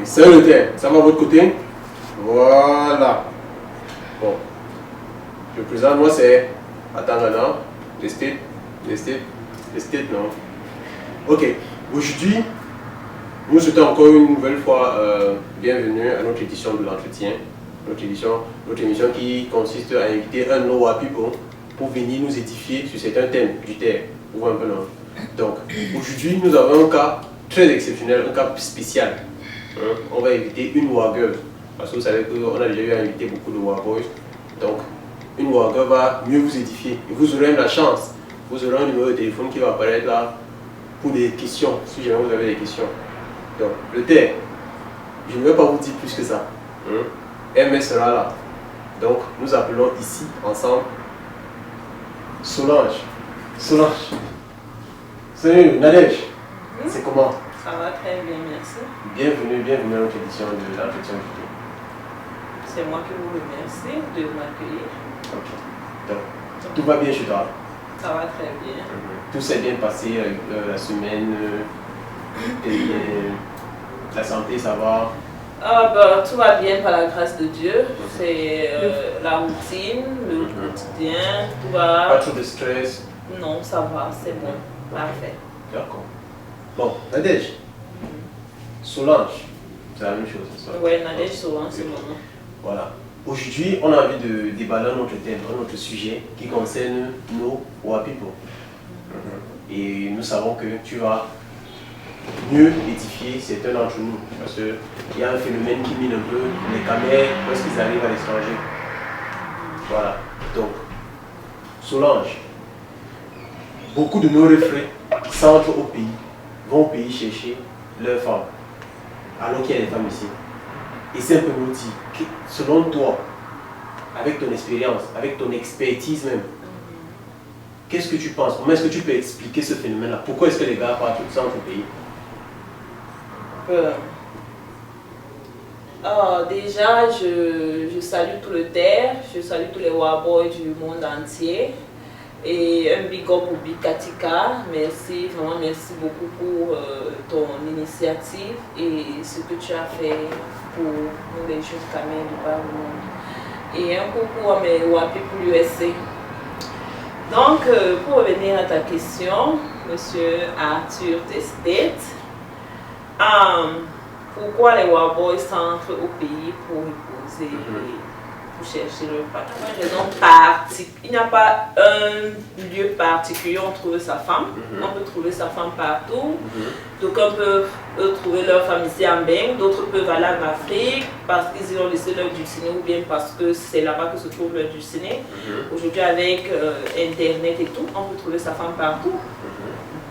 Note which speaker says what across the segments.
Speaker 1: c'est le terre. Ça va à votre côté? Voilà. Bon. Le présent, moi, c'est Atangana. Testez. Non. Ok. Aujourd'hui, nous souhaitons encore une nouvelle fois bienvenue à notre édition de l'entretien. Notre émission qui consiste à inviter un Noah people pour venir nous édifier sur certains thèmes du terre. Vous voyez un peu, non? Donc, aujourd'hui, nous avons un cas très exceptionnel, un cas spécial. On va inviter une Noah girl. Parce que vous savez qu'on a déjà eu à inviter beaucoup de Noah boys. Donc, une Noah girl va mieux vous édifier. Et vous aurez même la chance. Vous aurez un numéro de téléphone qui va apparaître là pour des questions, si jamais vous avez des questions. Donc, le terre, je ne vais pas vous dire plus que ça. MS sera là. Donc, nous appelons ici, ensemble, Solange. Salut, Nadège. C'est comment?
Speaker 2: Ça va très bien, merci.
Speaker 1: Bienvenue à notre édition de l'entretien du jour.
Speaker 2: C'est moi qui vous remercie de m'accueillir.
Speaker 1: Ok. Donc, tout va bien chez toi?
Speaker 2: Ça va très bien.
Speaker 1: Tout s'est bien passé la semaine, la santé, ça va?
Speaker 2: Tout va bien par la grâce de Dieu. C'est la routine, le quotidien, tout va.
Speaker 1: Pas trop de stress?
Speaker 2: Non, ça va, c'est bon, parfait.
Speaker 1: D'accord. Bon, Nadège, Solange, c'est la même chose, c'est ça?
Speaker 2: Oui, Nadège, Solange, c'est mon nom.
Speaker 1: Voilà. Aujourd'hui, on a envie de déballer un autre thème, un autre sujet qui concerne nos Wa people. Et nous savons que tu vas mieux édifier certains d'entre nous. Parce qu'il y a un phénomène qui mine un peu les Camers lorsqu'ils arrivent à l'étranger. Voilà. Donc, Solange, beaucoup de nos refrains qui s'entrent au pays vont au pays chercher leurs femmes, alors qu'il y a des femmes ici. Et c'est un peu nous dire, selon toi, avec ton expérience, avec ton expertise même, qu'est-ce que tu penses? Comment est-ce que tu peux expliquer ce phénomène-là? Pourquoi est-ce que les gars partent tout ça entre pays?
Speaker 2: Déjà, je salue tout le terre, je salue tous les Waboys du monde entier. Et un big up pour Big Katika. Merci, vraiment merci beaucoup pour ton initiative et ce que tu as fait pour nous les jeunes Camers du par le monde. Et un coucou à mes Wapi pour l'USC. Donc, pour revenir à ta question, monsieur Arthur Testet, pourquoi les Waboys s'entrent au pays pour épouser, pour chercher leur partenaire? Il n'y a pas un lieu particulier où on trouve sa femme. On peut trouver sa femme partout. D'aucuns peuvent trouver leur femme ici en Beng, d'autres peuvent aller en Afrique parce qu'ils y ont laissé leur dulciné ou bien parce que c'est là-bas que se trouve leur dulciné. Aujourd'hui, avec Internet et tout, on peut trouver sa femme partout.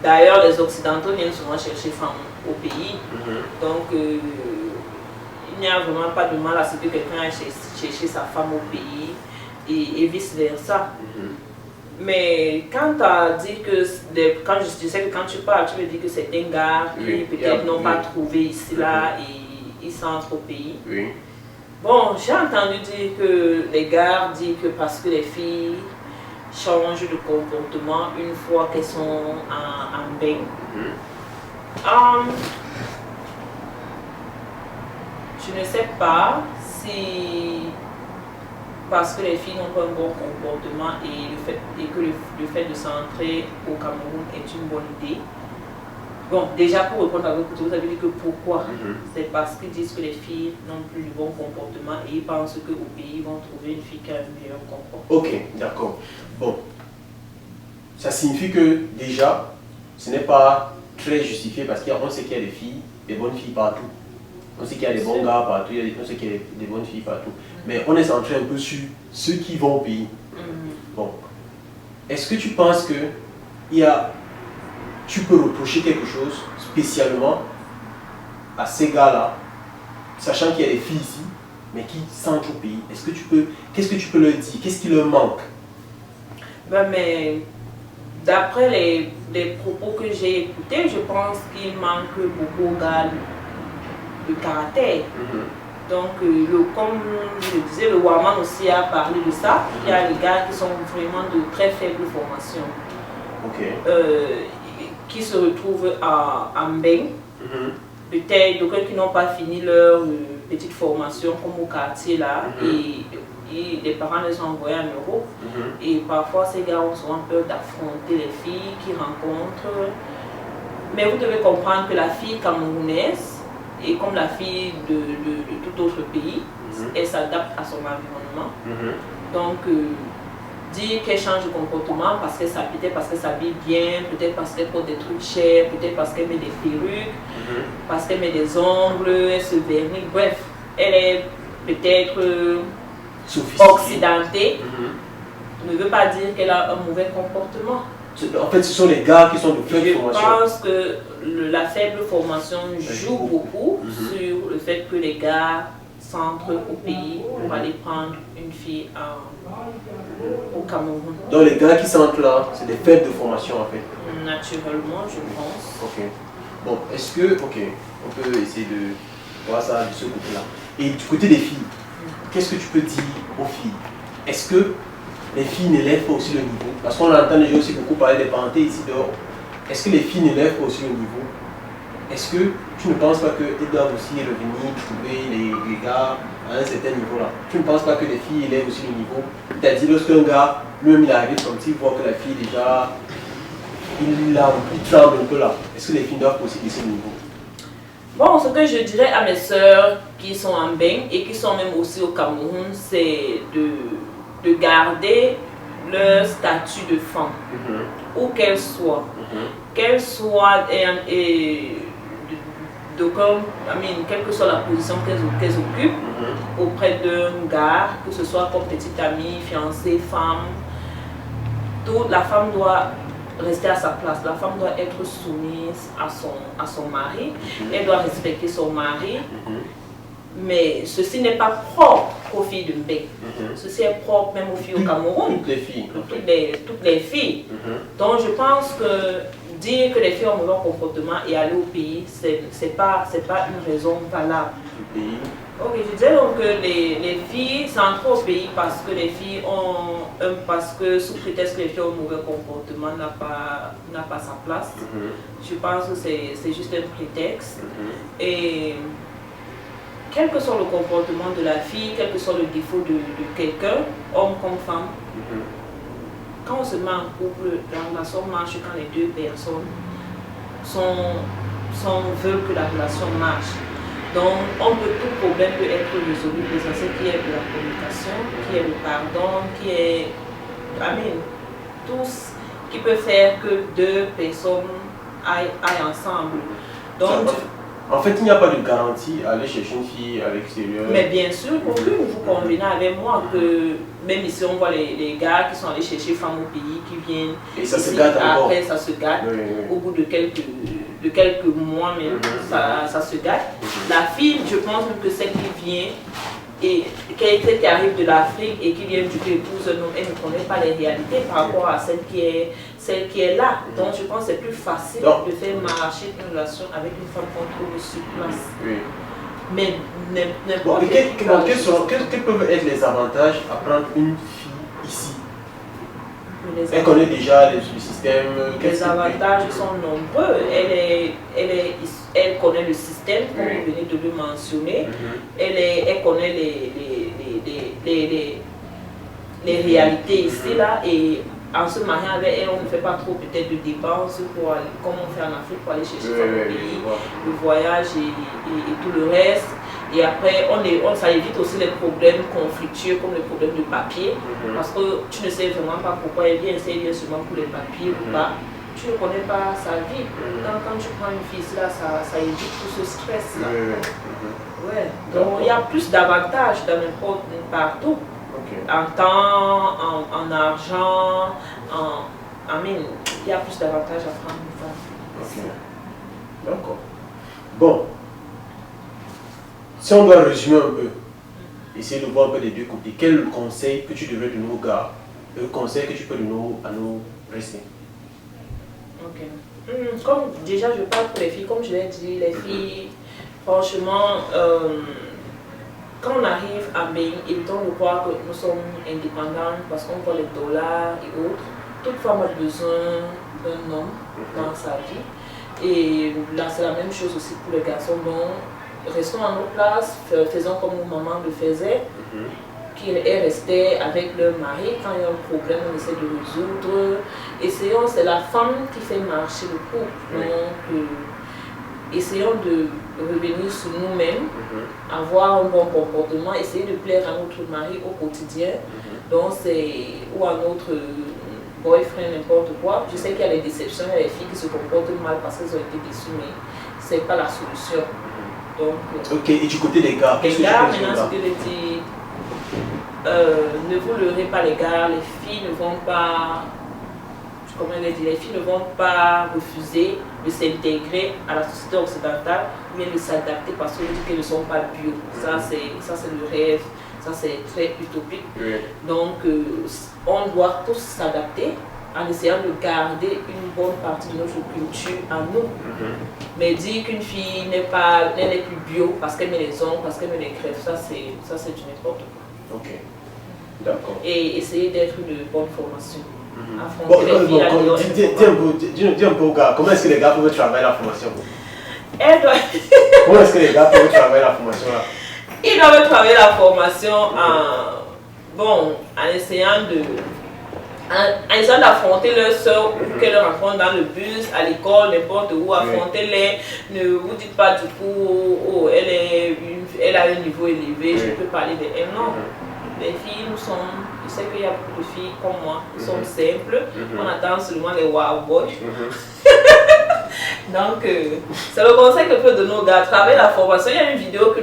Speaker 2: D'ailleurs, les Occidentaux viennent souvent chercher femme au pays. Donc, il n'y a vraiment pas de mal à ce que quelqu'un aille chercher sa femme au pays et vice-versa. Mais quand tu as dit que, quand je sais que quand tu parles, tu veux dire que c'est un gars qui peut-être n'ont pas trouvé ici, là, et ils s'entrent au pays. Bon, j'ai entendu dire que les gars disent que parce que les filles changent de comportement une fois qu'elles sont en bain. Je ne sais pas si parce que les filles n'ont pas un bon comportement et que le fait de s'entrer au Cameroun est une bonne idée. Bon, déjà pour répondre à votre question, vous avez dit que pourquoi? C'est parce qu'ils disent que les filles n'ont plus de bon comportement et ils pensent qu'au pays ils vont trouver une fille qui a un meilleur comportement.
Speaker 1: Ok, d'accord. Bon, ça signifie que déjà, ce n'est pas très justifié parce qu'on sait qu'il y a des filles, des bonnes filles partout. On sait qu'il y a des bons gars partout, on sait qu'il y a des bonnes filles partout. Mais on est centré un peu sur ceux qui vont au pays. Bon, est-ce que tu penses que tu peux reprocher quelque chose spécialement à ces gars-là, sachant qu'il y a des filles ici, mais qui s'entrent au pays? Qu'est-ce que tu peux leur dire? Qu'est-ce qui leur manque?
Speaker 2: Mais d'après les propos que j'ai écoutés, je pense qu'il manque beaucoup aux gars de caractère. Donc, comme je le disais, le Waman aussi a parlé de ça. Il y a des gars qui sont vraiment de très faible formation, qui se retrouvent en Beng. peut-être d'aucuns qui n'ont pas fini leur petite formation comme au quartier là, et les parents les ont envoyés en Europe. Et parfois ces gars ont souvent peur d'affronter les filles qu'ils rencontrent. Mais vous devez comprendre que la fille camerounaise, et comme la fille de tout autre pays, elle s'adapte à son environnement. Donc, dire qu'elle change de comportement parce qu'elle s'habille bien, peut-être parce qu'elle porte des trucs chers, peut-être parce qu'elle met des perruques, parce qu'elle met des ongles, elle se vernit, bref, elle est peut-être occidentée, ne veut pas dire qu'elle a un mauvais comportement.
Speaker 1: En fait, ce sont les gars qui sont de faible formation.
Speaker 2: Je pense que la faible formation joue beaucoup sur le fait que les gars s'entrent au pays pour aller prendre une fille au Cameroun.
Speaker 1: Donc les gars qui s'entrent là, c'est des faibles de formation en fait.
Speaker 2: Naturellement, je pense.
Speaker 1: Ok. Bon, est-ce que, ok, on peut essayer de voir ça de ce côté-là. Et du côté des filles, qu'est-ce que tu peux dire aux filles? Est-ce que les filles n'élèvent pas aussi le niveau? Parce qu'on entend déjà aussi beaucoup parler des parentés ici dehors. Est-ce que les filles n'élèvent pas aussi le niveau? Est-ce que tu ne penses pas qu'elles doivent aussi revenir trouver les gars à un certain niveau là? Tu ne penses pas que les filles élèvent aussi le niveau? C'est-à-dire lorsqu'un gars, lui-même il arrive comme s'il voit que la fille déjà, il tremble un peu là. Est-ce que les filles doivent aussi baisser le niveau?
Speaker 2: Bon, ce que je dirais à mes sœurs qui sont en Beng et qui sont même aussi au Cameroun, c'est de garder leur statut de femme, où qu'elle soit. Qu'elle soit quelle que soit la position qu'elles occupent auprès d'un gars, que ce soit comme petite amie, fiancée, femme, la femme doit rester à sa place. La femme doit être soumise à son mari, elle doit respecter son mari, mais ceci n'est pas propre aux filles de Mbek. Ceci est propre même aux filles au Cameroun.
Speaker 1: Toutes les filles.
Speaker 2: Toutes les filles. Donc je pense que dire que les filles ont un mauvais comportement et aller au pays, c'est pas une raison valable. Ok, je disais donc que les filles s'entrent au pays parce que les filles parce que sous prétexte que les filles ont un mauvais comportement n'a pas sa place. Je pense que c'est juste un prétexte. Et quel que soit le comportement de la fille, quel que soit le défaut de quelqu'un, homme comme femme, quand on se met en couple, la relation marche quand les deux personnes veulent que la relation marche. Donc, tout problème peut être résolu, l'essentiel qui est de la communication, qui est le pardon, qui est, tout ce qui peut faire que deux personnes aillent ensemble. Donc,
Speaker 1: en fait, il n'y a pas de garantie à aller chercher une fille à l'extérieur.
Speaker 2: Mais bien sûr, aucune, vous convenez avec moi que même ici on voit les gars qui sont allés chercher femmes au pays, qui viennent
Speaker 1: et ça
Speaker 2: ici,
Speaker 1: se gâte encore.
Speaker 2: Après ça se gâte, au bout de quelques mois même, ça se gâte. La fille, je pense même que celle qui vient et qui arrive de l'Afrique et qui vient du épouse un homme, elle ne connaît pas les réalités par rapport à celle qui est là. Donc je pense que c'est plus facile de faire marcher une relation avec une femme qu'on trouve sur place. Mais n'importe
Speaker 1: quels peuvent être les avantages à prendre une fille ici? Elle connaît déjà le système.
Speaker 2: Les avantages sont nombreux. Elle connaît le système, comme vous venez de le mentionner. Elle connaît les réalités ici, là. Et en se mariant avec elle, on ne fait pas trop peut-être de dépenses comme on fait en Afrique pour aller chercher son pays, le voyage et tout le reste. Et après, ça évite aussi les problèmes conflictueux comme le problème de papier. Parce que tu ne sais vraiment pas pourquoi elle vient seulement pour les papiers ou pas. Tu ne connais pas sa vie. Quand tu prends une fille là, ça évite tout ce stress-là. Donc il y a plus d'avantages dans n'importe partout. En temps, en argent, il y a plus d'avantages à prendre une femme.
Speaker 1: D'accord. Bon. Si on doit résumer un peu, essayer de voir un peu des deux côtés, quel conseil que tu devrais donner aux gars, le conseil que tu peux donner à nos restés?
Speaker 2: Comme déjà je parle pour les filles, comme je l'ai dit, les filles, franchement, quand on arrive à Beng, évitons de croire que nous sommes indépendants parce qu'on voit les dollars et autres. Toute femme a besoin d'un homme dans sa vie. Et là, c'est la même chose aussi pour les garçons. Donc, restons à nos places, faisons comme nos mamans le faisaient, qu'elles restaient avec leur mari. Quand il y a un problème, on essaie de résoudre. Essayons, c'est la femme qui fait marcher le couple. Donc, essayons de revenir sur nous-mêmes, avoir un bon comportement, essayer de plaire à notre mari au quotidien. Donc, ou à notre boyfriend, n'importe quoi. Je sais qu'il y a des déceptions, il y a des filles qui se comportent mal parce qu'elles ont été déçues, mais ce n'est pas la solution. Donc,
Speaker 3: ok, et du côté des gars,
Speaker 2: les gars, maintenant, ce que je dis, ne vous leurrez pas les gars, les filles ne vont pas, comment je vais dire, les filles ne vont pas refuser de s'intégrer à la société occidentale ou bien de s'adapter parce qu'on dit qu'elles ne sont pas bio. Ça, c'est le rêve, ça c'est très utopique. Donc, on doit tous s'adapter en essayant de garder une bonne partie de notre culture à nous. Mais dire qu'une fille n'est plus bio parce qu'elle met les ongles, parce qu'elle met les greffes, ça c'est du n'importe quoi.
Speaker 3: Ok, d'accord.
Speaker 2: Et essayer d'être de bonne formation.
Speaker 3: Dis un peu aux gars, comment est-ce que les gars peuvent travailler la formation?
Speaker 2: Comment
Speaker 3: est-ce que les gars peuvent travailler la formation là?
Speaker 2: Ils doivent travailler la formation en essayant d'affronter leurs soeurs ou qu'elles rencontrent dans le bus, à l'école, n'importe où, affrontez-les. Ne vous dites pas du coup, oh, elle a un niveau élevé, je peux parler d'elle. Non, les filles, je sais qu'il y a beaucoup de filles comme moi, qui sont simples, on attend seulement les wow boys. Donc, c'est le conseil que je peux donner aux gars, travailler la formation. Il y a une vidéo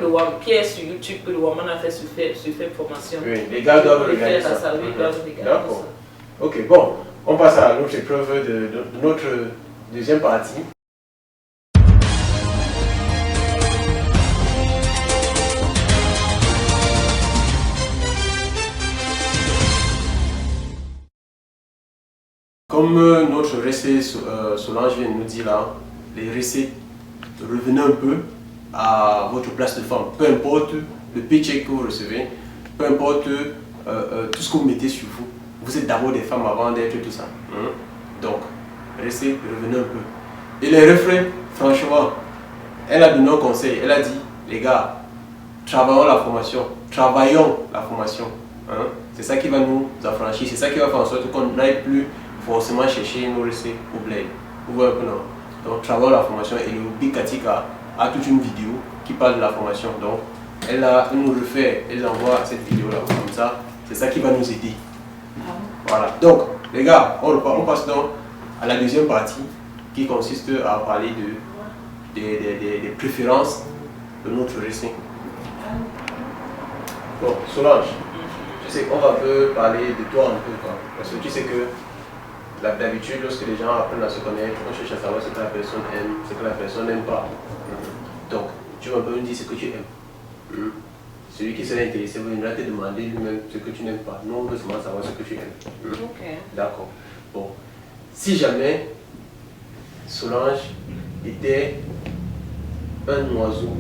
Speaker 2: qui est sur YouTube que le Woman a fait sur Femme Formation.
Speaker 3: Oui, les gars doivent regarder ça. D'accord. Ok, bon, on passe à l'autre épreuve de notre deuxième partie. Comme notre recette Solange vient de nous dire là, les recettes, revenez un peu à votre place de femme. Peu importe le paycheck que vous recevez, peu importe tout ce que vous mettez sur vous. Vous êtes d'abord des femmes avant d'être tout ça. Donc, restez, revenez un peu. Et les refrains, franchement, elle a donné un conseil. Elle a dit, les gars, travaillons la formation. C'est ça qui va nous affranchir. C'est ça qui va faire en sorte qu'on n'aille plus forcément chercher nos recettes au bled. Vous voyez un peu, non? Donc, travaillons la formation. Et le Big Katika a toute une vidéo qui parle de la formation. Donc, elle nous refait, elle envoie cette vidéo-là comme ça. C'est ça qui va nous aider. Voilà, donc les gars, on passe donc à la deuxième partie qui consiste à parler des préférences de notre récit. Bon, Solange, tu sais qu'on va un peu parler de toi un peu, quoi. Parce que tu sais que d'habitude, lorsque les gens apprennent à se connaître, on cherche à savoir ce que la personne aime, ce que la personne n'aime pas. Donc, tu vas un peu me dire ce que tu aimes. Celui qui serait intéressé viendra te demander lui-même ce que tu n'aimes pas. Nous, on veut seulement savoir ce que tu aimes.
Speaker 2: Ok.
Speaker 3: D'accord. Bon. Si jamais Solange était un oiseau,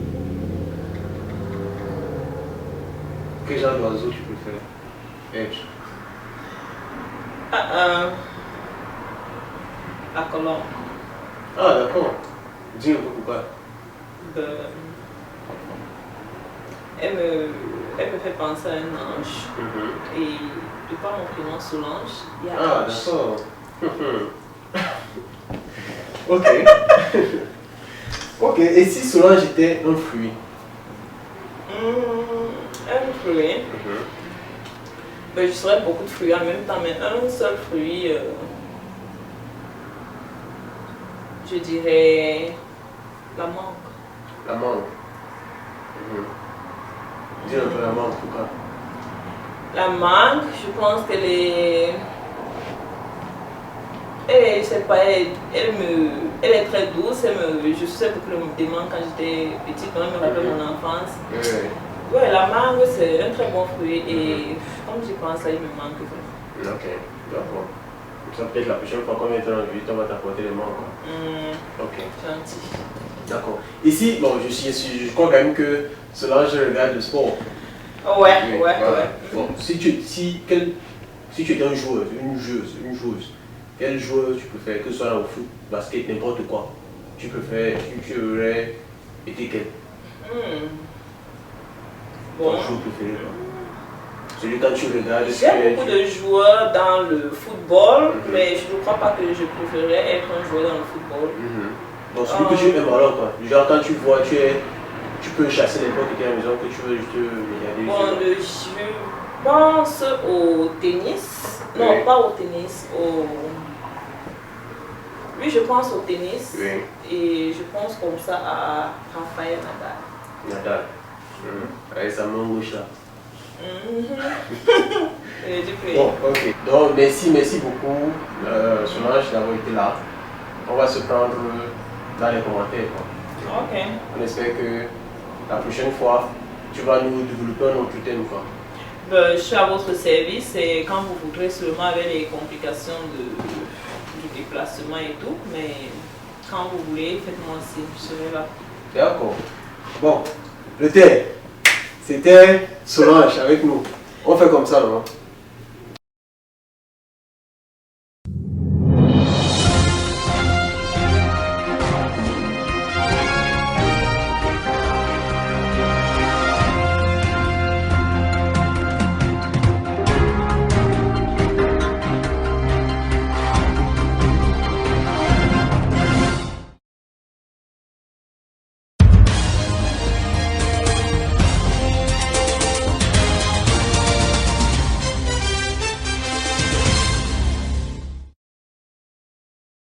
Speaker 3: quel genre d'oiseau tu préfères être?
Speaker 2: La colombe.
Speaker 3: Ah, d'accord. Dis un peu pourquoi.
Speaker 2: Elle me fait penser à un ange. Et de par mon prénom Solange, il y a
Speaker 3: Ah,
Speaker 2: ange.
Speaker 3: d'accord. Ok. Ok, et si Solange était un fruit?
Speaker 2: Un fruit. Ben, je serais beaucoup de fruits en même temps, mais un seul fruit, je dirais la mangue.
Speaker 3: La mangue. Dis un peu la mangue, pourquoi?
Speaker 2: La mangue, je pense qu'elle est... je sais pas, elle est très douce. Je sais beaucoup de mangue quand j'étais petite, quand elle me rappelle mon enfance. Ouais, la mangue, c'est un très bon fruit et comme j'y pense, là, il me manque.
Speaker 3: Ok, d'accord. Ça peut-être la prochaine fois qu'on viendra dans le but, on va t'apporter les mangues. Ok.
Speaker 2: Gentil.
Speaker 3: D'accord. Ici, bon, je crois quand même que Solange regarde le sport.
Speaker 2: Ouais.
Speaker 3: Bon, si tu étais un joueur, une joueuse, quel joueur tu préfères, que ce soit au foot, basket, n'importe quoi? tu aurais été quel?
Speaker 2: Bon.
Speaker 3: Ton joueur préféré, quoi. Celui quand tu regardes.
Speaker 2: J'aime beaucoup de joueurs dans le football, mais je ne crois pas que je préférerais être un joueur dans le football.
Speaker 3: Donc celui que tu aimes alors quoi. Genre quand tu vois, tu peux chasser n'importe quelle maison que tu veux juste regarder.
Speaker 2: Bon, je pense au tennis. Non,
Speaker 3: Oui.
Speaker 2: pas au tennis. Oui, je pense au tennis.
Speaker 3: Oui.
Speaker 2: Et je pense comme ça à Rafael Nadal.
Speaker 3: Nadal. Avec sa main gauche là. Bon, ok. Donc merci beaucoup Solange d'avoir été là. On va se prendre dans les commentaires quoi.
Speaker 2: Ok.
Speaker 3: On espère que la prochaine fois tu vas nous développer un autre thème quoi.
Speaker 2: Ben, je suis à votre service et quand vous voudrez, seulement avec les complications du déplacement et tout, mais quand vous voulez, faites-moi signe, je serai là.
Speaker 3: D'accord. Bon, le thème, c'était Solange avec nous. On fait comme ça, non?